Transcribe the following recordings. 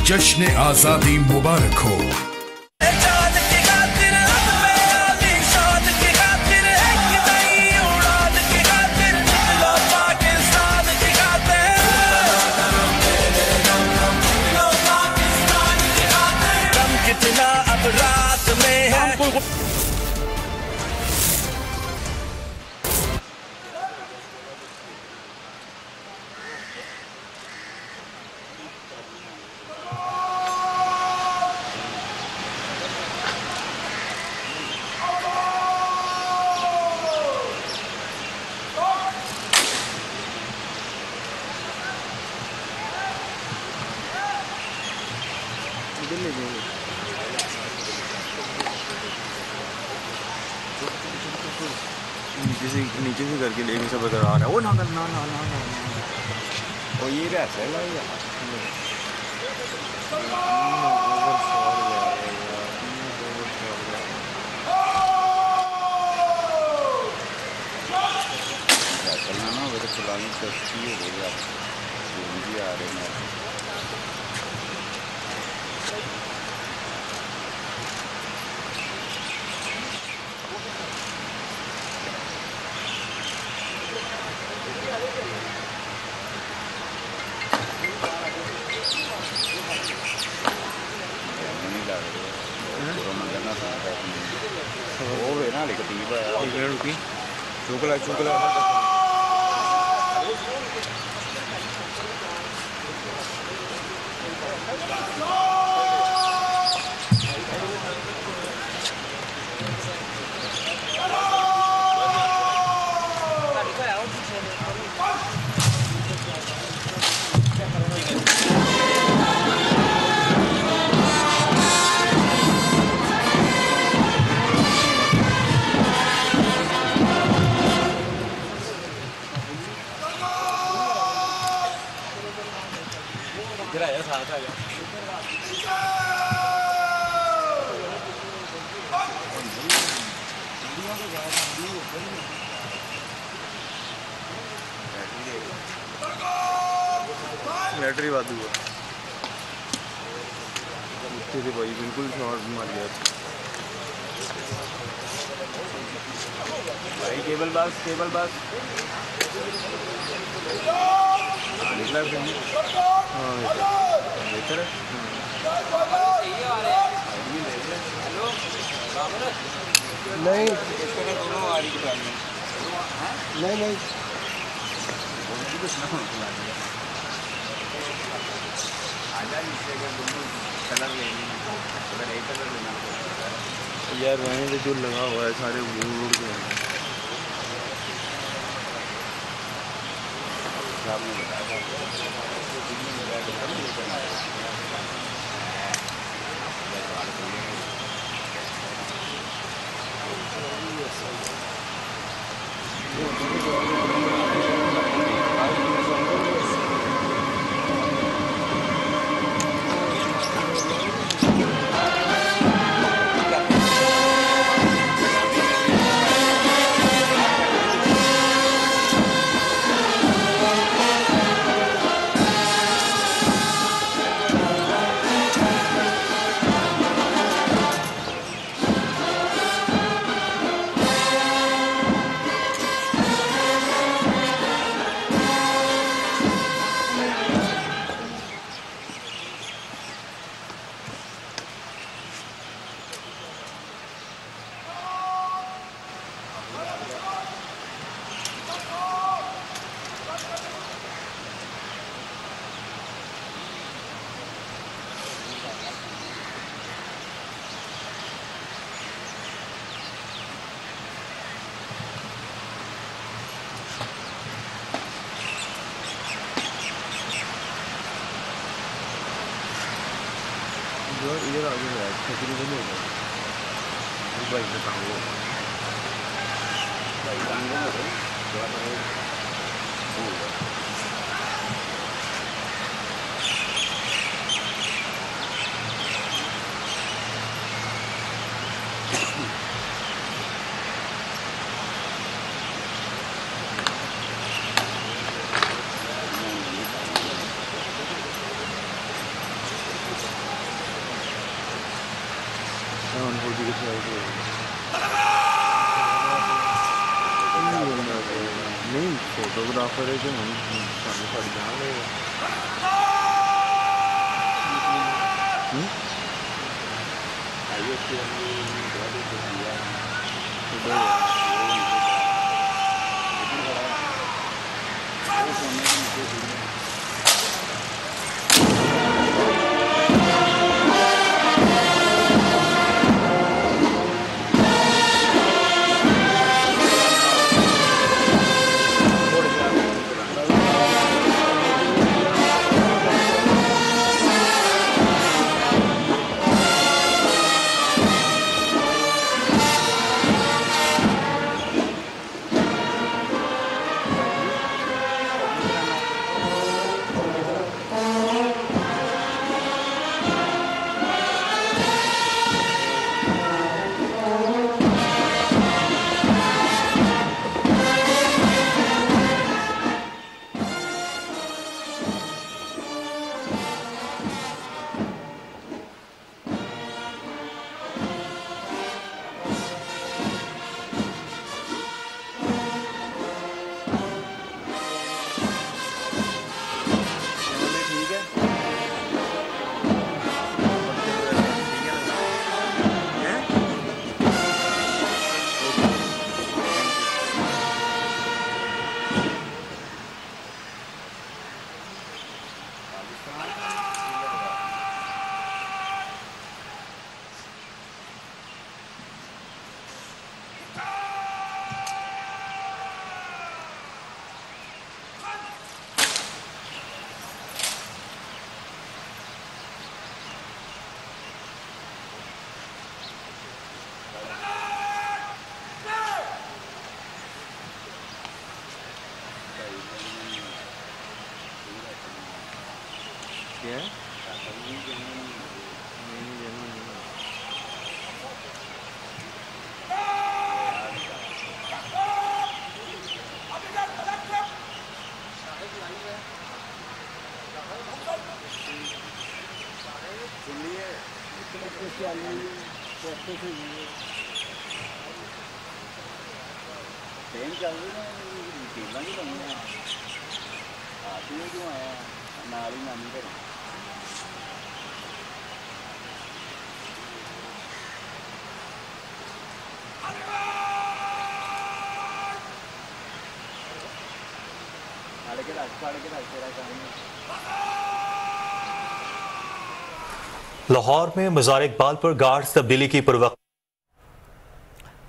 जश्न आजादी मुबारक हो। नीचे से करके लेके सब इधर आ रहा है। वो ना ना ना ना ना ना वो ये रहता है ना चलानी सस्ती हो गई आ रहे हैं। चुकला चुकला बैटरी बात हुआ थे भाई, बिल्कुल शॉर्ट मार गया भाई। केबल बस निकला हाँ बेहतर है। नहीं नहीं यार वहीं से जो लगा हुआ है सारे उड़ के आपने बताया इधर आगे छतरी में नहीं होगा भाई से टांगो भाई टांगो में फौजी के नहीं फोटोग्राफर है जो हम सामने पड़ जाएंगे क्या ट्रेन चल रही है टीमां नहीं बनना आती है क्यों आया नाल ही नानी घर लाहौर में मज़ार इकबाल पर गार्ड्स तब्दीली की पूर्वक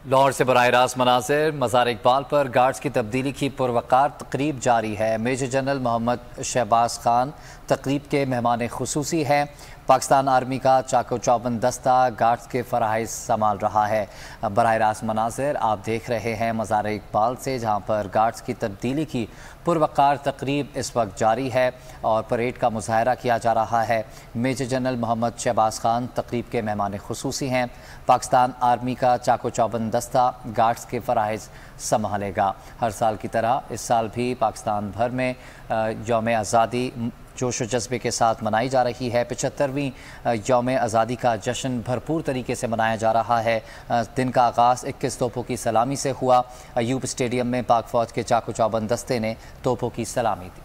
लाहौर से बराह रास्त मनाज़िर मज़ार इकबाल पर गार्ड्स की तब्दीली की पुरवकार तकरीब जारी है। मेजर जनरल मोहम्मद शहबाज खान तकरीब के मेहमान खुसूसी हैं। पाकिस्तान आर्मी का चाको चौबंद दस्ता गार्ड्स के फ़राइज़ संभाल रहा है। बराह रास्त मनाज़िर आप देख रहे हैं मज़ार इकबाल से, जहाँ पर गार्ड्स की तब्दीली की पुरवकार तकरीब इस वक्त जारी है और परेड का मुजाहरा किया जा रहा है। मेजर जनरल मोहम्मद शहबाज खान तकरीब के मेहमान खुसूसी हैं। पाकिस्तान आर्मी का चाको चौबंद दस्ता गार्ड्स के फ़राइज़ संभालेगा। हर साल की तरह इस साल भी पाकिस्तान भर में यौम आज़ादी जोश व जज्बे के साथ मनाई जा रही है। 75वीं यौम आज़ादी का जश्न भरपूर तरीके से मनाया जा रहा है। दिन का आगाज़ 21 तोपों की सलामी से हुआ। अयूब स्टेडियम में पाक फ़ौज के चाको चौबंद दस्ते ने तोपों की सलामी दी।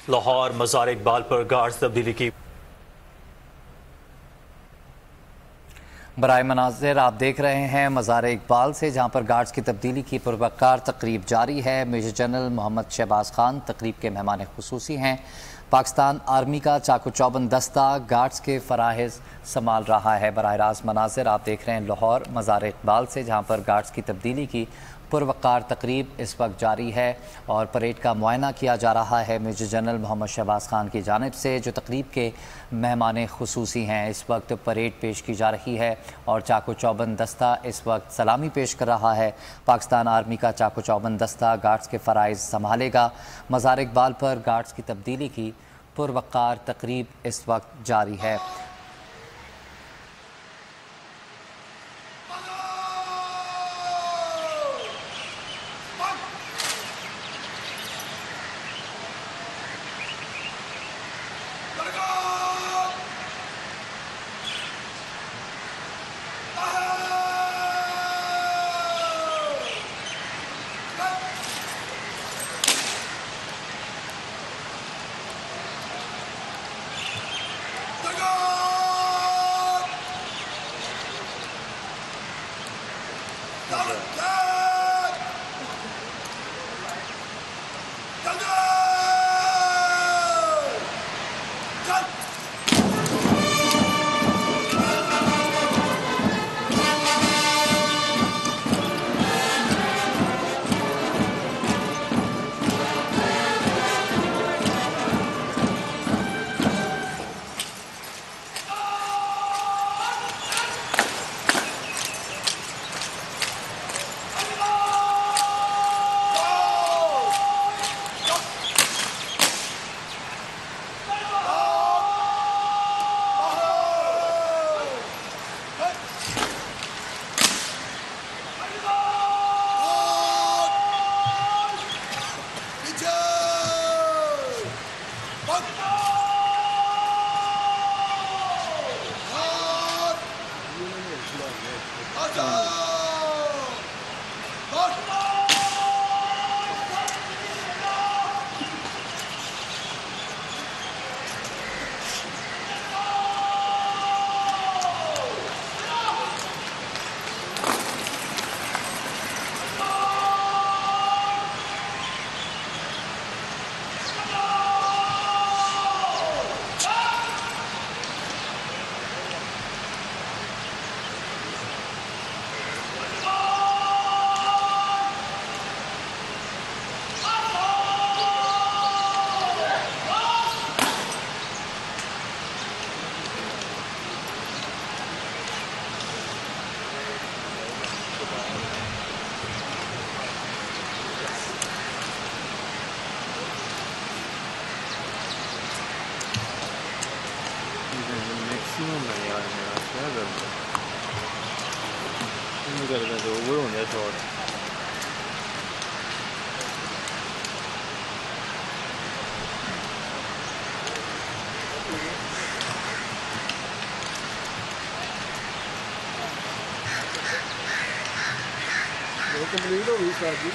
लाहौर मज़ार इकबाल पर गार्ड्स तब्दीली की। बराए मनाज़िर आप देख रहे हैं मज़ार इकबाल से, जहां पर गार्ड्स की तब्दीली की पुरवकार तकरीब जारी है। मेजर जनरल मोहम्मद शहबाज खान तकरीब के मेहमान खुसूसी हैं। पाकिस्तान आर्मी का चाकू चौबंद दस्ता गार्ड्स के फराइज़ संभाल रहा है। बराह रास्त मनाज़िर आप देख रहे हैं लाहौर मज़ार इकबाल से, जहाँ पर गार्ड्स की तब्दीली की पुरवकार तकरीब इस वक्त जारी है और परेड का मुआयना किया जा रहा है मेजर जनरल मोहम्मद शहबाज खान की जानिब से, जो तकरीब के मेहमान खुसूसी हैं। इस वक्त परेड पेश की जा रही है और चाकू चौबंद दस्ता इस वक्त सलामी पेश कर रहा है। पाकिस्तान आर्मी का चाकू चौबंद दस्ता गार्ड्स के फ़राइज़ संभालेगा। मज़ार इकबाल पर गार्ड्स की तब्दीली की पुरवकार तकरीब इस वक्त जारी है। मैक्सिमम है यार मेरा, क्या कर रहा नहीं कर रहे तो वो होंगे शॉर्ट। कंप्लीट हो गई शादी।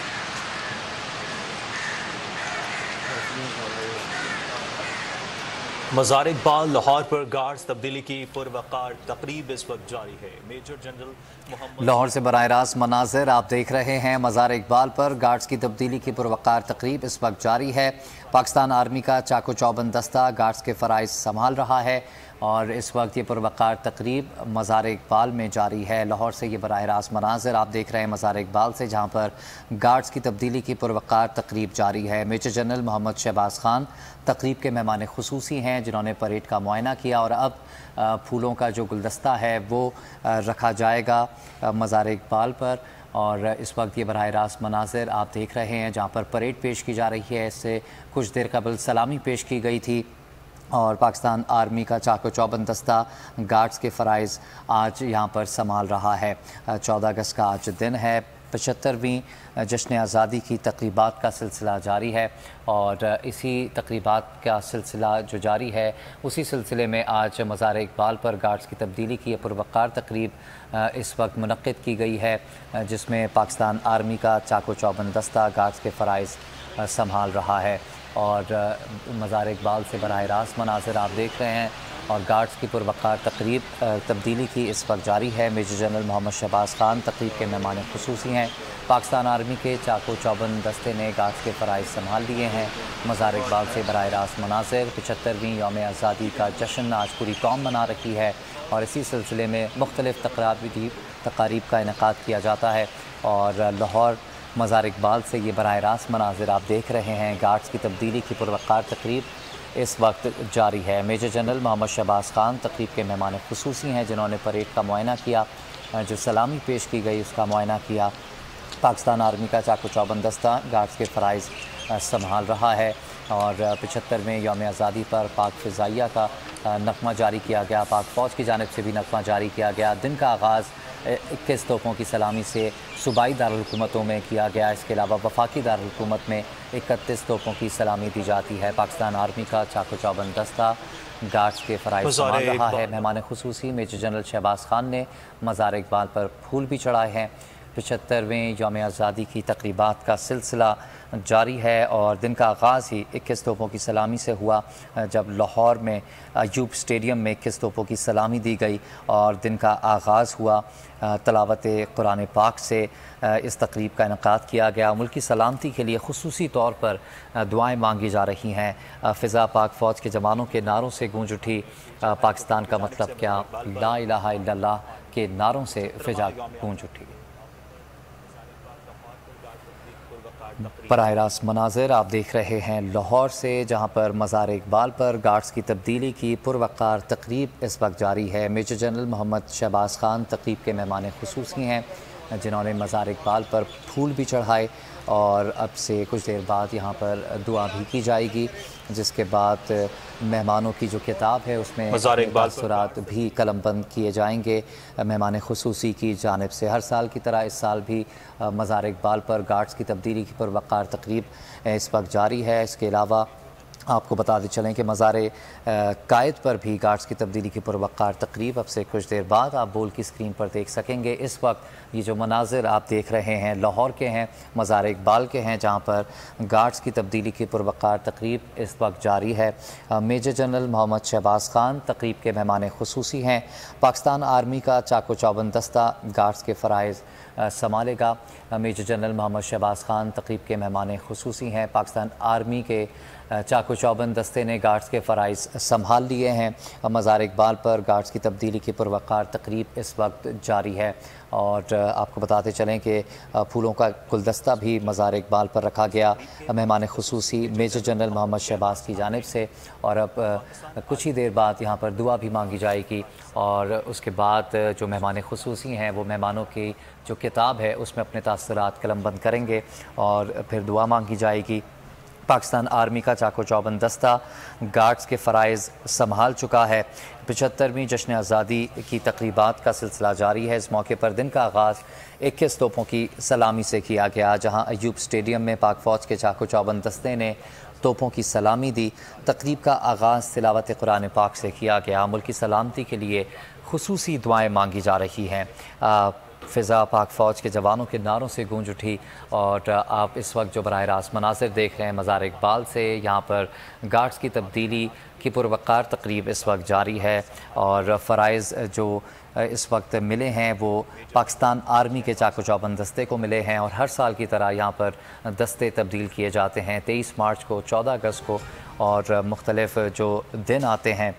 मज़ार इकबाल लाहौर पर गार्ड्स तब्दीली की पुरवकार तकरीब इस वक्त जारी है। मेजर जनरल मोहम्मद लाहौर से बराह रास्त मनाज़िर आप देख रहे हैं। मज़ार इकबाल पर गार्ड्स की तब्दीली की पुरवकार तकरीब इस वक्त जारी है। पाकिस्तान आर्मी का चाको चौबंद दस्ता गार्ड्स के फ़राइज़ संभाल रहा है और इस वक्त ये पुरवकार तकरीब मज़ार इकबाल में जारी है। लाहौर से ये बराह रास्त मनाज़िर आप देख रहे हैं मज़ार इकबाल से, जहाँ पर गार्ड्स की तब्दीली की पुरवकार तकरीब जारी है। मेजर जनरल मोहम्मद शहबाज खान तकरीब के मेहमान खुसूसी हैं, जिन्होंने परेड का मुआयना किया और अब फूलों का जो गुलदस्ता है वो रखा जाएगा मज़ार इकबाल पर। और इस वक्त ये बराह रास्त मनाज़िर आप देख रहे हैं जहाँ पर परेड पेश की जा रही है। इससे कुछ देर कबल सलामी पेश की गई थी और पाकिस्तान आर्मी का चाको चौबंद दस्ता गार्ड्स के फ़राइज़ आज यहाँ पर संभाल रहा है। 14 अगस्त का आज दिन है। 75वीं जश्न आज़ादी की तकरीबात का सिलसिला जारी है और इसी तकरीबात का सिलसिला जो जारी है उसी सिलसिले में आज मज़ार इकबाल पर गार्ड्स की तब्दीली की पुरवकार तकरीब इस वक्त मुनक़्क़िद की गई है, जिसमें पाकिस्तान आर्मी का चाको चौबंद दस्ता गार्ड्स के फ़राइज़ संभाल रहा है। और मज़ार इकबाल से बराह रास्त मनाज़िर आप देख रहे हैं और गार्ड्स की पुरवकार तकरीब तब्दीली की इस वक्त जारी है। मेजर जनरल मोहम्मद शहबाज खान तकरीब के मेहमान खुसूसी हैं। पाकिस्तान आर्मी के चाको चौबंद दस्ते ने गार्ड्स के फ़राइज़ संभाल लिए हैं। मज़ार इकबाल से बराह रास्त मनाज़िर। 75वीं यौम आज़ादी का जश्न आज पूरी कौम मना रही है और इसी सिलसिले में मुख्तलिफ़ तकारीब का इनेकाद किया जाता है। और लाहौर मज़ार इकबाल से ये बराह रास्त मनाज़िर आप देख रहे हैं। गार्ड्स की तब्दीली की पुरवकार तकरीब इस वक्त जारी है। मेजर जनरल मोहम्मद शहबाज खान तकरीब के मेहमान खुसूसी हैं, जिन्होंने परेड का मुआयना किया, जो सलामी पेश की गई उसका मुआयना किया। पाकिस्तान आर्मी का चाको चौबंद दस्ता गार्ड्स के फ़राइज़ संभाल रहा है और 75वें यौम आज़ादी पर पाक फ़िज़ाइया का नगमा जारी किया गया। पाक फ़ौज की जानिब से भी नगमा जारी किया गया। दिन का आगाज़ 21 तोपों की सलामी से सूबाई दारुलहुकूमतों में किया गया। इसके अलावा वफाकी दारुलहुकूमत में 31 तोपों की सलामी दी जाती है। पाकिस्तान आर्मी का चाको चौबंद दस्ता गार्ड्स के फ़राइज़ संभाल रहा है। मेहमान खुसूसी मेजर जनरल शहबाज खान ने मज़ार इकबाल पर फूल भी चढ़ाए हैं। 75वें यौम आज़ादी की तकरीबात का सिलसिला जारी है और दिन का आगाज़ ही 21 तोपों की सलामी से हुआ, जब लाहौर में अयूब स्टेडियम में 21 तोपों की सलामी दी गई और दिन का आगाज़ हुआ तलावत कुरान पाक से। इस तकरीब का इनेकाद किया गया। मुल्क की सलामती के लिए खुसूसी तौर पर दुआएं मांगी जा रही हैं। फ़िज़ा पाक फ़ौज के जवानों के नारों से गूंज उठी पाकिस्तान का मतलब क्या, ला इलाहा इल्लल्लाह के नारों से फ़िज़ा गूंज उठी। बराह रास्त मनाज़िर आप देख रहे हैं लाहौर से, जहाँ पर मज़ार इकबाल पर गार्ड्स की तब्दीली की पुरवकार तकरीब इस वक्त जारी है। मेजर जनरल मोहम्मद शहबाज खान तकरीब के मेहमान खुसूसी हैं, जिन्होंने मज़ार इकबाल पर फूल भी चढ़ाए और अब से कुछ देर बाद यहाँ पर दुआ भी की जाएगी, जिसके बाद मेहमानों की जो किताब है उसमें तासुरात भी कलमबंद किए जाएंगे मेहमान खुसूसी की जानिब से। हर साल की तरह इस साल भी मज़ार इकबाल पर गार्ड्स की तब्दीली की पुरवकार तकरीब इस वक्त जारी है। इसके अलावा आपको बताते चलें कि मज़ार कायद पर भी गार्ड्स की तब्दीली की पुरवकार तकरीब अब से कुछ देर बाद आप बोल की स्क्रीन पर देख सकेंगे। इस वक्त ये जो मनाजिर आप देख रहे हैं लाहौर के हैं, मज़ार इकबाल के हैं, जहाँ पर गार्ड्स की तब्दीली की पुरवकार तकरीब इस वक्त जारी है। मेजर जनरल मोहम्मद शहबाज खान तकरीब के मेहमान खुसूसी हैं। पाकिस्तान आर्मी का चाको चौबंद दस्ता गार्ड्स के फ़राइज़ संभालेगा। मेजर जनरल मोहम्मद शहबाज खान तकरीब के मेहमान खुसूसी हैं। पाकिस्तान आर्मी के चाको चौबंद दस्ते ने गार्ड्स के फ़राइज़ संभाल लिए हैं। मज़ार इकबाल पर गार्ड्स की तब्दीली की पुरवकार तकरीब इस वक्त जारी है। और आपको बताते चलें कि फूलों का गुलदस्ता भी मज़ार इकबाल पर रखा गया मेहमान खुसूसी मेजर जनरल मोहम्मद शहबाज की जानिब से। और अब कुछ ही देर बाद यहाँ पर दुआ भी मांगी जाएगी और उसके बाद जो मेहमान खुसूसी हैं वो मेहमानों की जो किताब है उसमें अपने तासुरात कलमबंद करेंगे और फिर दुआ मांगी जाएगी। पाकिस्तान आर्मी का चाको चौबंद दस्ता गार्ड्स के फ़राइज़ संभाल चुका है। 75वीं जश्न आज़ादी की तकरीबात का सिलसिला जारी है। इस मौके पर दिन का आगाज़ 21 तोपों की सलामी से किया गया, जहां अयूब स्टेडियम में पाक फ़ौज के चाको चौबंद दस्ते ने तोपों की सलामी दी। तकरीब का आगाज़ तिलावत कुरान पाक से किया गया। मुल्क की सलामती के लिए खुसूसी दुआएँ मांगी जा रही हैं। फ़िज़ा पाक फ़ौज के जवानों के नारों से गूंज उठी। और आप इस वक्त जो बराह रास्त मनासिर देख रहे हैं मज़ार इकबाल से, यहाँ पर गार्ड्स की तब्दीली की पुरवकार तकरीब इस वक्त जारी है। और फ़राइज़ जो इस वक्त मिले हैं वो पाकिस्तान आर्मी के चाको चौबंद दस्ते को मिले हैं। और हर साल की तरह यहाँ पर दस्ते तब्दील किए जाते हैं 23 मार्च को, 14 अगस्त को और मुख्तलिफ़ जो दिन आते हैं